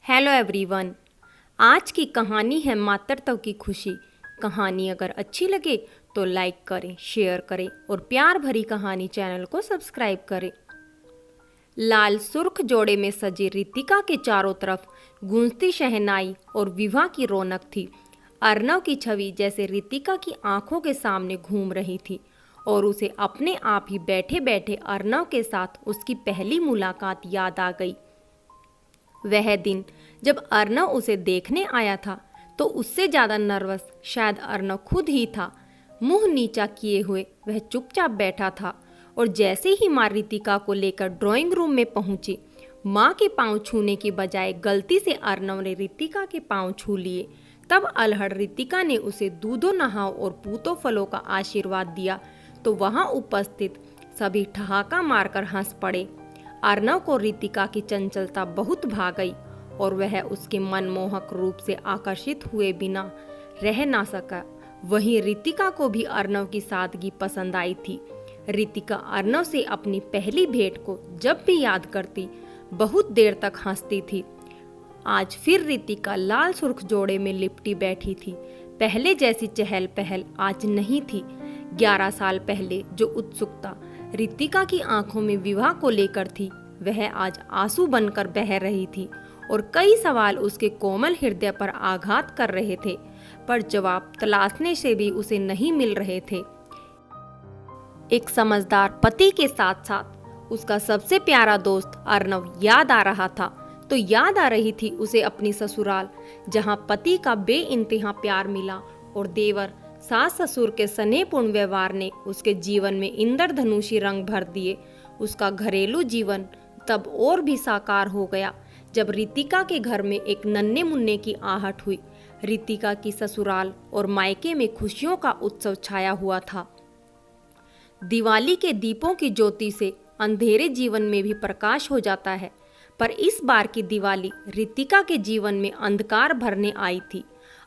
Hello everyone. आज की कहानी है मातृत्व की खुशी। कहानी अगर अच्छी लगे तो लाइक करें, शेयर करें और प्यार भरी कहानी चैनल को सब्सक्राइब करें। लाल सुर्ख जोड़े में सजी रितिका के चारों तरफ गूंजती शहनाई और विवाह की रौनक थी। अर्णव की छवि जैसे रितिका की आंखों के सामने घूम रही थी और उसे अपने आप ही बैठे बैठे अर्णव के साथ उसकी पहली मुलाकात याद आ गई। वह दिन जब अर्णव उसे देखने आया था तो उससे ज़्यादा नर्वस शायद अर्णव खुद ही था। मुंह नीचा किए हुए वह चुपचाप बैठा था और जैसे ही माँ रितिका को लेकर ड्राइंग रूम में पहुंची, माँ के पांव छूने की बजाय गलती से अर्णव ने रितिका के पांव छू लिए। तब अलहड़ रितिका ने उसे दूधो नहाओ और पूतो फलों का आशीर्वाद दिया तो वहां उपस्थित सभी ठहाका मारकर हंस पड़े। अर्णव को रितिका की चंचलता बहुत भा गई और वह उसके मनमोहक रूप से आकर्षित हुए बिना रह ना सका। वहीं रितिका को भी अर्णव की सादगी पसंद आई थी। रितिका अर्णव से अपनी पहली भेंट को जब भी याद करती बहुत देर तक हंसती थी। आज फिर रितिका लाल सुर्ख जोड़े में लिपटी बैठी थी। पहले जैसी चहल पहल आज नहीं थी। 11 साल पहले जो उत्सुकता रितिका की आंखों में विवाह को लेकर थी, वह आज आंसू बनकर बह रही थी और कई सवाल उसके कोमल हृदय पर आघात कर रहे थे, पर जवाब तलाशने से भी उसे नहीं मिल रहे थे। एक समझदार पति के साथ साथ उसका सबसे प्यारा दोस्त अर्णव याद आ रहा था। तो याद आ रही थी उसे अपनी ससुराल, जहां पति का बेइंतहा प्यार मिला और देवर सास ससुर के स्नेहपूर्ण व्यवहार ने उसके जीवन में इंद्रधनुषी रंग भर दिए। उसका घरेलू जीवन तब और भी साकार हो गया जब रितिका के घर में एक नन्हे मुन्ने की आहट हुई। रितिका की ससुराल और मायके में खुशियों का उत्सव छाया हुआ था। दिवाली के दीपों की ज्योति से अंधेरे जीवन में भी प्रकाश हो जाता है, पर इस बार की दिवाली रितिका के जीवन में अंधकार भरने आई थी।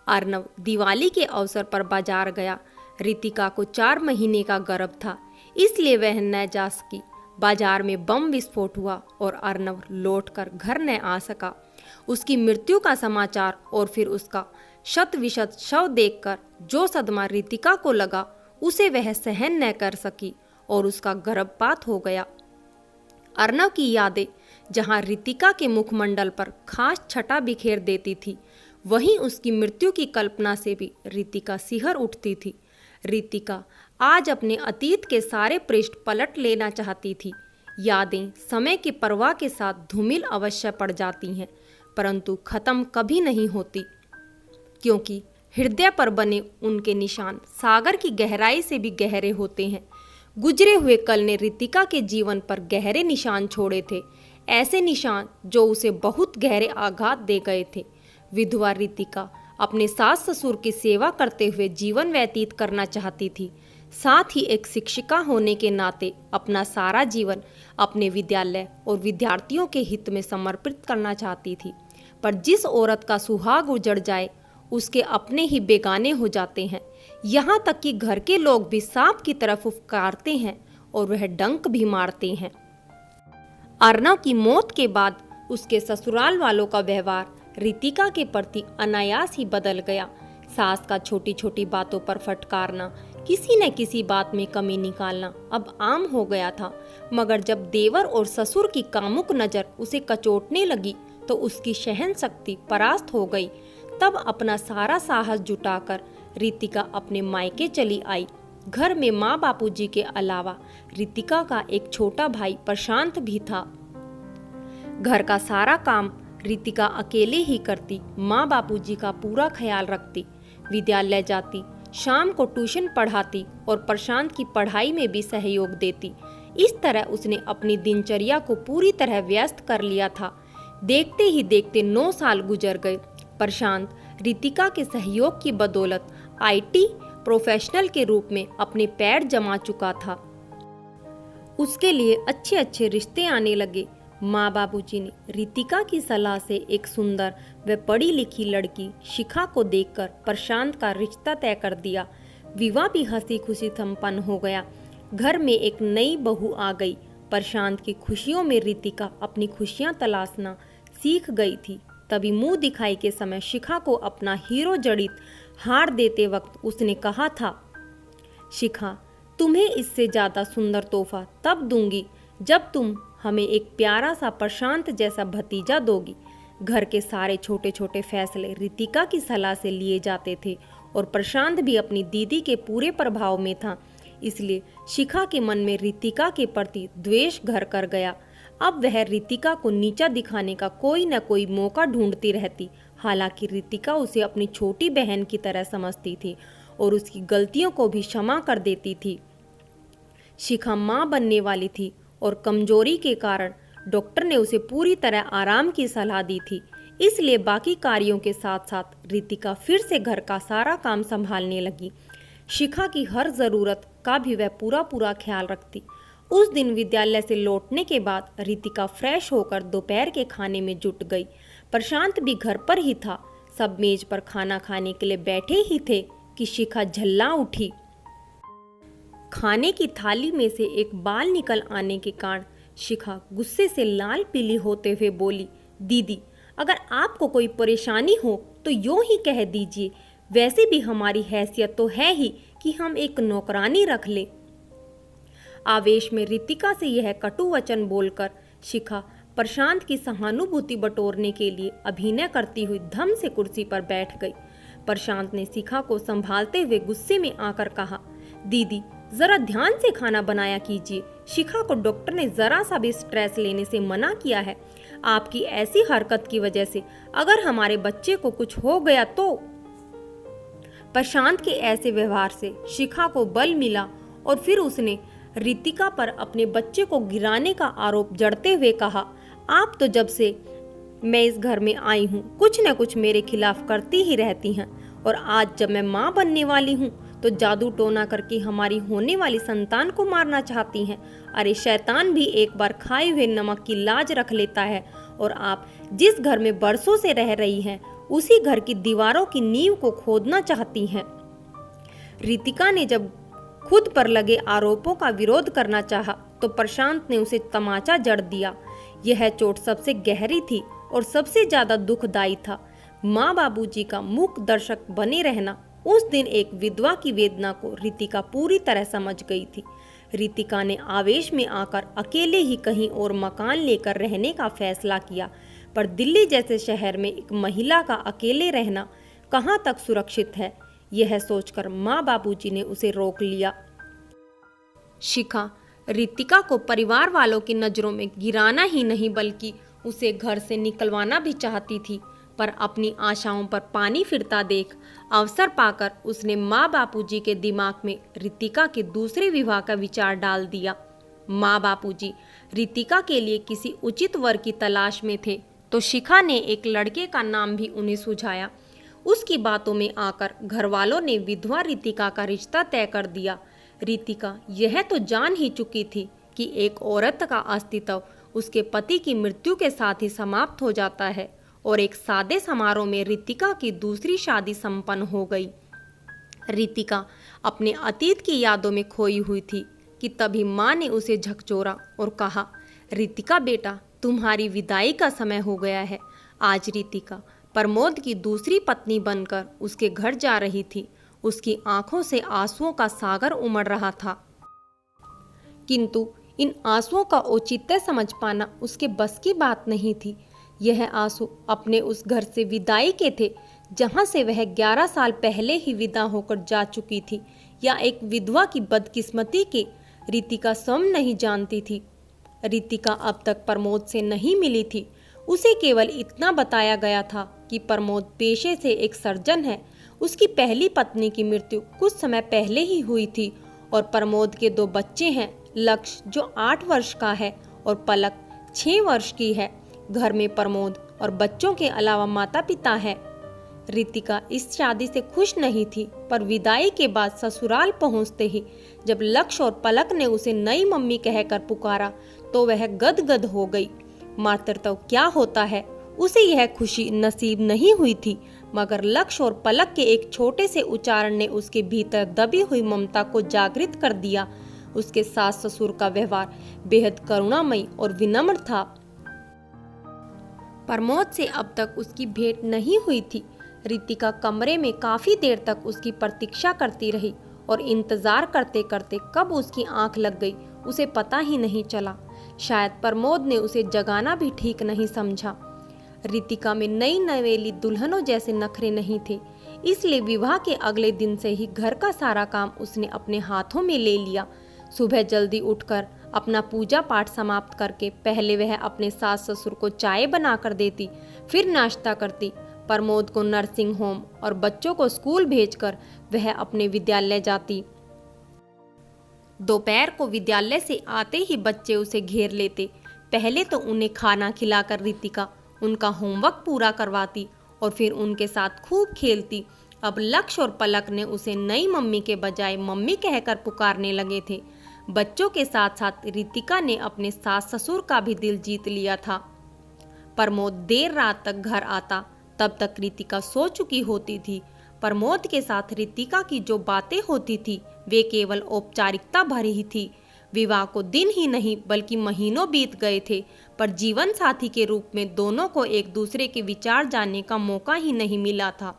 अर्णव दिवाली के अवसर पर बाजार गया। रितिका को 4 महीने का गर्भ था, इसलिए वह न जा सकी। बाजार में बम विस्फोट हुआ और अर्णव लौटकर घर न आ सका। उसकी मृत्यु का समाचार और फिर उसका शत विशत शव देखकर जो सदमा रितिका को लगा उसे वह सहन न कर सकी और उसका गर्भपात हो गया। अर्णव की यादें जहां रितिका के मुखमंडल पर खास छटा बिखेर देती थी, वहीं उसकी मृत्यु की कल्पना से भी रितिका सिहर उठती थी। रितिका आज अपने अतीत के सारे पृष्ठ पलट लेना चाहती थी। यादें समय की परवाह के साथ धूमिल अवश्य पड़ जाती हैं, परंतु खत्म कभी नहीं होती, क्योंकि हृदय पर बने उनके निशान सागर की गहराई से भी गहरे होते हैं। गुजरे हुए कल ने रितिका के जीवन पर गहरे निशान छोड़े थे, ऐसे निशान जो उसे बहुत गहरे आघात दे गए थे। विधवा रितिका अपने सास ससुर की सेवा करते हुए जीवन व्यतीत करना चाहती थी। साथ ही एक शिक्षिका होने के नाते अपना सारा जीवन अपने विद्यालय और विद्यार्थियों के हित में समर्पित करना चाहती थी। पर जिस औरत का सुहाग उजड़ जाए उसके अपने ही बेगाने हो जाते हैं। यहाँ तक कि घर के लोग भी सांप की तरफ फुफकारते हैं और वह डंक भी मारते हैं। अर्णव की मौत के बाद उसके ससुराल वालों का व्यवहार रितिका के प्रति अनायास ही बदल गया। सास का छोटी छोटी बातों पर फटकारना, किसी न किसी बात में कमी निकालना अब आम हो गया था। मगर जब देवर और ससुर की कामुक नज़र उसे कचोटने लगी तो उसकी सहन शक्ति परास्त हो गई। तब अपना सारा साहस जुटाकर रितिका अपने मायके चली आई। घर में माँ बापूजी के अलावा रितिका का एक छोटा भाई प्रशांत भी था। घर का सारा काम रितिका अकेले ही करती, माँ बापूजी का पूरा ख्याल रखती, विद्यालय जाती, शाम को ट्यूशन पढ़ाती और प्रशांत की पढ़ाई में भी सहयोग देती। इस तरह उसने अपनी दिनचर्या को पूरी तरह व्यस्त कर लिया था। देखते ही देखते 9 साल गुजर गए। प्रशांत रितिका के सहयोग की बदौलत IT प्रोफेशनल के रूप में अपने पैर जमा चुका था। उसके लिए अच्छे अच्छे रिश्ते आने लगे। माँ बाबूजी ने रितिका की सलाह से एक सुंदर व पढ़ी लिखी लड़की शिखा को देखकर प्रशांत का रिश्ता तय कर दिया। विवाह भी हंसी खुशी संपन्न हो गया। घर में एक नई बहू आ गई। प्रशांत की खुशियों में रितिका अपनी खुशियाँ तलाशना सीख गई थी। तभी मुंह दिखाई के समय शिखा को अपना हीरो जड़ित हार देते वक्त उसने कहा था, शिखा, तुम्हें इससे ज़्यादा सुंदर तोहफा तब दूंगी जब तुम हमें एक प्यारा सा प्रशांत जैसा भतीजा दोगी। घर के सारे छोटे छोटे फैसले रितिका की सलाह से लिए जाते थे और प्रशांत भी अपनी दीदी के पूरे प्रभाव में था, इसलिए शिखा के मन में रितिका के प्रति द्वेष घर कर गया। अब वह रितिका को नीचा दिखाने का कोई न कोई मौका ढूंढती रहती। हालांकि रितिका उसे अपनी छोटी बहन की तरह समझती थी और उसकी गलतियों को भी क्षमा कर देती थी। शिखा माँ बनने वाली थी और कमजोरी के कारण डॉक्टर ने उसे पूरी तरह आराम की सलाह दी थी, इसलिए बाकी कार्यों के साथ साथ रितिका फिर से घर का सारा काम संभालने लगी। शिखा की हर ज़रूरत का भी वह पूरा ख्याल रखती। उस दिन विद्यालय से लौटने के बाद रितिका फ्रेश होकर दोपहर के खाने में जुट गई। प्रशांत भी घर पर ही था। सब मेज पर खाना खाने के लिए बैठे ही थे कि शिखा झल्ला उठी। खाने की थाली में से एक बाल निकल आने के कारण शिखा गुस्से से लाल पीली होते हुए बोली, दीदी, अगर आपको कोई परेशानी हो तो यूं ही कह दीजिए, वैसे भी हमारी हैसियत तो है ही कि हम एक नौकरानी रख ले। आवेश में रितिका से यह कटु वचन बोलकर शिखा प्रशांत की सहानुभूति बटोरने के लिए अभिनय करती हुई धम से कुर्सी पर बैठ गई। प्रशांत ने शिखा को संभालते हुए गुस्से में आकर कहा, दीदी, जरा ध्यान से खाना बनाया कीजिए। शिखा को डॉक्टर ने जरा सा भी स्ट्रेस लेने से मना किया है। आपकी ऐसी हरकत की वजह से अगर हमारे बच्चे को कुछ हो गया तो। प्रशांत के ऐसे व्यवहार से शिखा को बल मिला और फिर उसने रितिका पर अपने बच्चे को गिराने का आरोप जड़ते हुए कहा, आप तो जब से मैं इस घर में आई हूँ कुछ न कुछ मेरे खिलाफ करती ही रहती हैं, और आज जब मैं माँ बनने वाली हूँ तो जादू टोना करके हमारी होने वाली संतान को मारना चाहती हैं। अरे शैतान भी एक बार खाए हुए नमक की लाज रख लेता है, और आप जिस घर में बरसों से रह रही हैं उसी घर की दीवारों की नींव को खोदना चाहती हैं। रितिका ने जब खुद पर लगे आरोपों का विरोध करना चाहा तो प्रशांत ने उसे तमाचा जड़ दिया। यह चोट सबसे गहरी थी और सबसे ज्यादा दुखदायी था। माँ बाबूजी का मूक दर्शक बने रहना। उस दिन एक विधवा की वेदना को रितिका पूरी तरह समझ गई थी। रितिका ने आवेश में आकर अकेले ही कहीं और मकान लेकर रहने का फैसला किया, पर दिल्ली जैसे शहर में एक महिला का अकेले रहना कहाँ तक सुरक्षित है, यह सोचकर माँ बाबूजी ने उसे रोक लिया। शिखा रितिका को परिवार वालों की नज़रों में गिराना ही नहीं बल्कि उसे घर से निकलवाना भी चाहती थी, पर अपनी आशाओं पर पानी फिरता देख अवसर पाकर उसने माँ बापूजी के दिमाग में रितिका के दूसरे विवाह का विचार डाल दिया। माँ बापूजी रितिका के लिए किसी उचित वर की तलाश में थे तो शिखा ने एक लड़के का नाम भी उन्हें सुझाया। उसकी बातों में आकर घर वालों ने विधवा रितिका का रिश्ता तय कर दिया। रितिका यह तो जान ही चुकी थी कि एक औरत का अस्तित्व उसके पति की मृत्यु के साथ ही समाप्त हो जाता है, और एक सादे समारोह में रितिका की दूसरी शादी संपन्न हो गई। रितिका अपने अतीत की यादों में खोई हुई थी कि तभी माँ ने उसे झकझोरा और कहा, रितिका बेटा, तुम्हारी विदाई का समय हो गया है। आज रितिका प्रमोद की दूसरी पत्नी बनकर उसके घर जा रही थी। उसकी आंखों से आंसुओं का सागर उमड़ रहा था, किंतु इन आंसुओं का औचित्य समझ पाना उसके बस की बात नहीं थी। यह आंसू अपने उस घर से विदाई के थे जहां से वह 11 साल पहले ही विदा होकर जा चुकी थी, या एक विधवा की बदकिस्मती के रितिका स्वयं नहीं जानती थी। रितिका अब तक प्रमोद से नहीं मिली थी। उसे केवल इतना बताया गया था कि प्रमोद पेशे से एक सर्जन है। उसकी पहली पत्नी की मृत्यु कुछ समय पहले ही हुई थी और प्रमोद के 2 बच्चे हैं, लक्ष्य जो 8 वर्ष का है और पलक 6 वर्ष की है। घर में प्रमोद और बच्चों के अलावा माता पिता है। रितिका इस शादी से खुश नहीं थी, पर विदाई के बाद ससुराल पहुंचते ही जब लक्ष्य और पलक ने उसे नई मम्मी कहकर पुकारा तो वह गदगद हो गई। मातृत्व क्या होता है उसे यह खुशी नसीब नहीं हुई थी, मगर लक्ष्य और पलक के एक छोटे से उच्चारण ने उसके भीतर दबी हुई ममता को जागृत कर दिया। उसके सास ससुर का व्यवहार बेहद करुणामयी और विनम्र था। प्रमोद से अब तक उसकी भेंट नहीं हुई थी। रितिका कमरे में काफी देर तक उसकी प्रतीक्षा करती रही और इंतजार करते करते कब उसकी आंख लग गई उसे पता ही नहीं चला। शायद प्रमोद ने उसे जगाना भी ठीक नहीं समझा। रितिका में नई नवेली दुल्हनों जैसे नखरे नहीं थे, इसलिए विवाह के अगले दिन से ही घर का सारा काम उसने अपने हाथों में ले लिया। सुबह जल्दी उठकर अपना पूजा पाठ समाप्त करके पहले वह अपने सास ससुर को चाय बनाकर देती, फिर नाश्ता करती। प्रमोद को नर्सिंग होम और बच्चों को स्कूल भेजकर वह अपने विद्यालय जाती। दोपहर को विद्यालय से आते ही बच्चे उसे घेर लेते। पहले तो उन्हें खाना खिलाकर रितिका उनका होमवर्क पूरा करवाती और फिर उनके साथ खूब खेलती। अब लक्ष्य और पलक ने उसे नई मम्मी के बजाय मम्मी कहकर पुकारने लगे थे। बच्चों के साथ साथ रितिका ने अपने सास ससुर का भी दिल जीत लिया था। प्रमोद देर रात तक घर आता, तब तक रितिका सो चुकी होती थी। प्रमोद के साथ रितिका की जो बातें होती थी वे केवल औपचारिकता भरी ही थी। विवाह को दिन ही नहीं बल्कि महीनों बीत गए थे, पर जीवन साथी के रूप में दोनों को एक दूसरे के विचार जानने का मौका ही नहीं मिला था।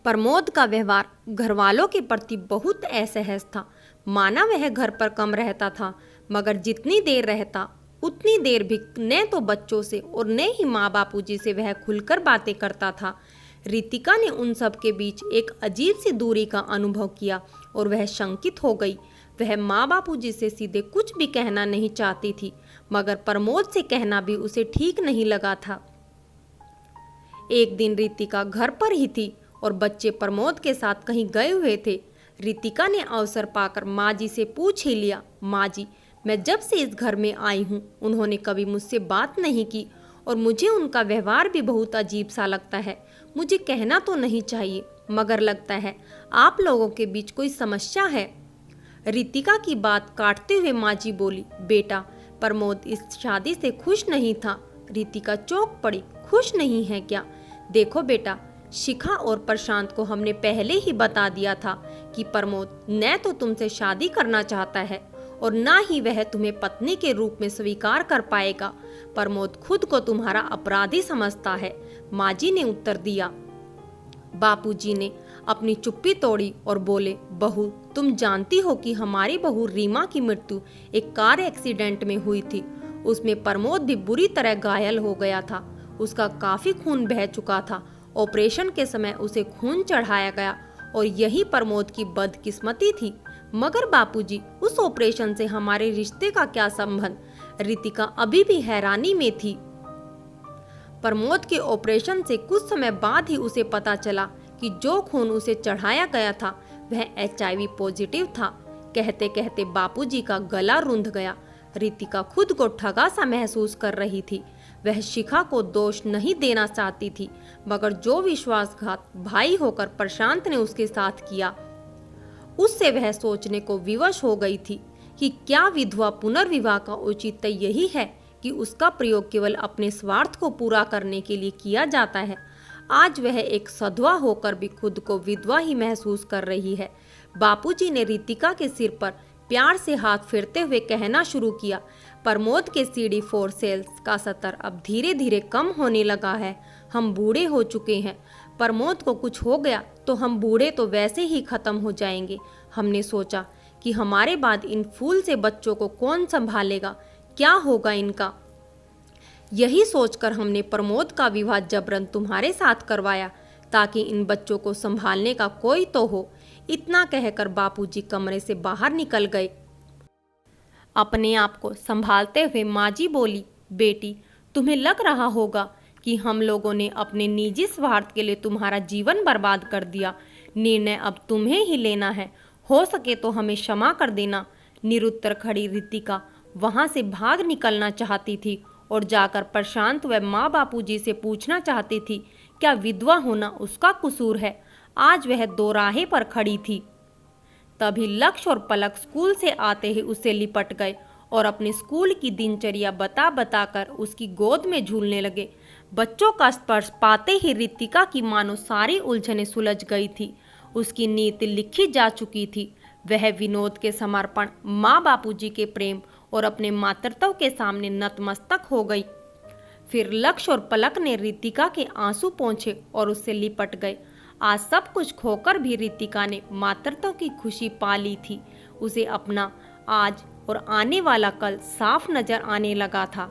प्रमोद का व्यवहार घरवालों के प्रति बहुत असहज था। माना वह घर पर कम रहता था, मगर जितनी देर रहता उतनी देर भी न तो बच्चों से और न ही माँ बापूजी से वह खुलकर बातें करता था। रितिका ने उन सब के बीच एक अजीब सी दूरी का अनुभव किया और वह शंकित हो गई। वह माँ बापूजी से सीधे कुछ भी कहना नहीं चाहती थी, मगर प्रमोद से कहना भी उसे ठीक नहीं लगा था। एक दिन रितिका घर पर ही थी और बच्चे प्रमोद के साथ कहीं गए हुए थे। रितिका ने अवसर पाकर माँ जी से पूछ ही लिया, माँ जी, मैं जब से इस घर में आई हूँ उन्होंने कभी मुझसे बात नहीं की और मुझे उनका व्यवहार भी बहुत अजीब सा लगता है। मुझे कहना तो नहीं चाहिए, मगर लगता है आप लोगों के बीच कोई समस्या है। रितिका की बात काटते हुए माँ जी बोली, बेटा, प्रमोद इस शादी से खुश नहीं था। रितिका चौंक पड़ी, खुश नहीं है क्या? देखो बेटा, शिखा और प्रशांत को हमने पहले ही बता दिया था कि प्रमोद न तो तुमसे शादी करना चाहता है और ना ही वह तुम्हें पत्नी के रूप में स्वीकार कर पाएगा। प्रमोद खुद को तुम्हारा अपराधी समझता है, माँ जी ने उत्तर दिया। बापूजी ने अपनी चुप्पी तोड़ी और बोले, बहू, तुम जानती हो कि हमारी बहू रीमा की मृत्यु एक कार एक्सीडेंट में हुई थी। उसमें प्रमोद भी बुरी तरह घायल हो गया था। उसका काफी खून बह चुका था। ऑपरेशन के समय उसे खून चढ़ाया गया और यही प्रमोद की बदकिस्मती थी। मगर बापूजी, उस ऑपरेशन से हमारे रिश्ते का क्या संबंध? रितिका अभी भी हैरानी में थी। प्रमोद के ऑपरेशन से कुछ समय बाद ही उसे पता चला कि जो खून उसे चढ़ाया गया था वह HIV पॉजिटिव था। कहते कहते बापूजी का गला रुंध गया। रितिका खुद को ठगा सा महसूस कर रही थी। वह शिखा को दोष नहीं देना चाहती थी, मगर जो विश्वासघात भाई होकर प्रशांत ने उसके साथ किया, उससे वह सोचने को विवश हो गई थी कि क्या विधवा पुनर्विवाह का औचित्य यही है कि उसका प्रयोग केवल अपने स्वार्थ को पूरा करने के लिए किया जाता है। आज वह एक सधवा होकर भी खुद को विधवा ही महसूस कर रही है। बापूजी ने रितिका के सिर पर प्यार से हाथ फेरते हुए कहना शुरू किया, प्रमोद के CD4 सेल्स का स्तर अब धीरे धीरे कम होने लगा है। हम बूढ़े हो चुके हैं। प्रमोद को कुछ हो गया तो हम बूढ़े तो वैसे ही खत्म हो जाएंगे। हमने सोचा कि हमारे बाद इन फूल से बच्चों को कौन संभालेगा, क्या होगा इनका। यही सोचकर हमने प्रमोद का विवाह जबरन तुम्हारे साथ करवाया ताकि इन बच्चों को संभालने का कोई तो हो। इतना कहकर बापूजी कमरे से बाहर निकल गए। अपने आप को संभालते हुए माँ जी बोली, बेटी, तुम्हें लग रहा होगा कि हम लोगों ने अपने निजी स्वार्थ के लिए तुम्हारा जीवन बर्बाद कर दिया। निर्णय अब तुम्हें ही लेना है। हो सके तो हमें क्षमा कर देना। निरुत्तर खड़ी रितिका वहां से भाग निकलना चाहती थी और जाकर प्रशांत व माँ बापूजी से पूछना चाहती थी, क्या विधवा होना उसका कसूर है? आज वह दोराहे पर खड़ी थी। तभी लक्ष्य और पलक स्कूल से आते ही उससे लिपट गए और अपने स्कूल की दिनचर्या बता कर उसकी गोद में झूलने लगे। बच्चों का स्पर्श पाते ही रितिका की मानो सारी उलझनें सुलझ गई थी। उसकी नीति लिखी जा चुकी थी। वह विनोद के समर्पण, माँ बापूजी के प्रेम और अपने मातृत्व के सामने नतमस्तक हो गई। फिर लक्ष्य और पलक ने रितिका के आंसू पोंछे और उससे लिपट गए। आज सब कुछ खोकर भी रितिका ने मातृत्व की खुशी पा ली थी। उसे अपना आज और आने वाला कल साफ नजर आने लगा था।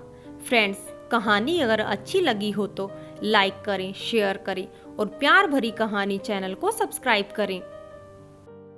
फ्रेंड्स, कहानी अगर अच्छी लगी हो तो लाइक करें, शेयर करें और प्यार भरी कहानी चैनल को सब्सक्राइब करें।